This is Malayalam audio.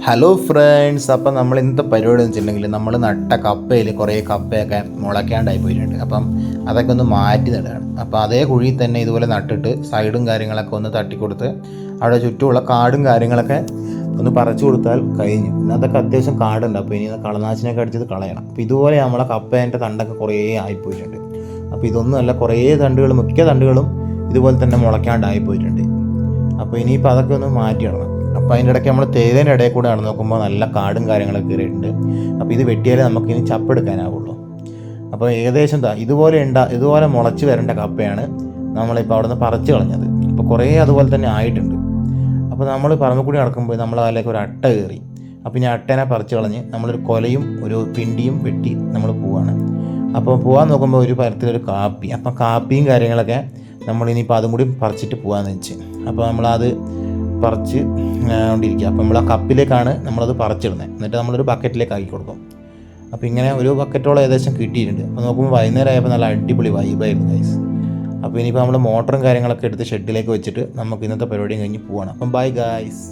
ഹലോ ഫ്രണ്ട്സ്, അപ്പം നമ്മൾ ഇന്നത്തെ പരിപാടി എന്ന് വെച്ചിട്ടുണ്ടെങ്കിൽ നമ്മൾ നട്ട കപ്പയിൽ കുറേ കപ്പയൊക്കെ മുളയ്ക്കാണ്ടായി പോയിട്ടുണ്ട്. അപ്പം അതൊക്കെ ഒന്ന് മാറ്റി നടുകയാണ്. അപ്പോൾ അതേ കുഴിയിൽ തന്നെ ഇതുപോലെ നട്ടിട്ട് സൈഡും കാര്യങ്ങളൊക്കെ ഒന്ന് തട്ടിക്കൊടുത്ത് അവിടെ ചുറ്റുമുള്ള കാടും കാര്യങ്ങളൊക്കെ ഒന്ന് പറിച്ചു കൊടുത്താൽ കഴിഞ്ഞു. പിന്നെ അതൊക്കെ അത്യാവശ്യം കാടുണ്ട്, അപ്പോൾ ഇനി കളനാശിനൊക്കെ അടിച്ചത് കളയണം. അപ്പോൾ ഇതുപോലെ നമ്മളെ കപ്പേൻ്റെ തണ്ടൊക്കെ കുറേ ആയിപ്പോയിട്ടുണ്ട്. അപ്പോൾ ഇതൊന്നുമല്ല, കുറേ തണ്ടുകൾ, മിക്ക തണ്ടുകളും ഇതുപോലെ തന്നെ മുളയ്ക്കാണ്ടായിപ്പോയിട്ടുണ്ട്. അപ്പോൾ ഇനിയിപ്പോൾ അതൊക്കെ ഒന്ന് മാറ്റിയിടണം. അപ്പോൾ അതിൻ്റെ ഇടയ്ക്ക് നമ്മൾ തേയിലേൻ്റെ ഇടയിൽ കൂടെ ആണ് നോക്കുമ്പോൾ നല്ല കാടും കാര്യങ്ങളൊക്കെ കയറിയിട്ടുണ്ട്. അപ്പോൾ ഇത് വെട്ടിയാലേ നമുക്കിനി ചപ്പെടുക്കാനാവുള്ളൂ. അപ്പോൾ ഏകദേശം ഇതുപോലെ മുളച്ച് വരേണ്ട കപ്പയാണ് നമ്മളിപ്പോൾ അവിടെ നിന്ന് പറിച്ച് കളഞ്ഞത്. അപ്പോൾ കുറേ അതുപോലെ തന്നെ ആയിട്ടുണ്ട്. അപ്പോൾ നമ്മൾ പറമ്പിൽ കൂടി നടക്കുമ്പോൾ നമ്മൾ അതിലേക്ക് ഒരു അട്ട കയറി. അപ്പോൾ ഇനി അട്ടേനെ പറിച്ച് കളഞ്ഞ് നമ്മളൊരു കൊലയും ഒരു പിണ്ടിയും വെട്ടി നമ്മൾ പോവാണ്. അപ്പോൾ പോകാൻ നോക്കുമ്പോൾ ഒരു തരത്തിലൊരു കാപ്പി. അപ്പം കാപ്പിയും കാര്യങ്ങളൊക്കെ നമ്മളിനിയിപ്പോൾ അതും കൂടി പറിച്ചിട്ട് പോകാമെന്ന് വെച്ച്. അപ്പോൾ നമ്മളത് പറിച്ച് കൊണ്ടിരിക്കുക. അപ്പോൾ നമ്മൾ ആ കപ്പിലേക്കാണ് നമ്മളത് പറിച്ചിടുന്നത്. എന്നിട്ട് നമ്മളൊരു ബക്കറ്റിലേക്ക് ആക്കി കൊടുക്കും. അപ്പോൾ ഇങ്ങനെ ഒരു ബക്കറ്റോളം ഏകദേശം കിട്ടിയിട്ടുണ്ട്. അപ്പോൾ നോക്കുമ്പോൾ വൈകുന്നേരം ആയപ്പോൾ നല്ല അടിപൊളി വൈബായിരുന്നു ഗൈസ്. അപ്പോൾ ഇനിയിപ്പോൾ നമ്മൾ മോട്ടറും കാര്യങ്ങളൊക്കെ എടുത്ത് ഷെഡിലേക്ക് വെച്ചിട്ട് നമുക്ക് ഇന്നത്തെ പരിപാടിയും കഴിഞ്ഞ് പോവാണ്. അപ്പം ബൈ ഗൈസ്.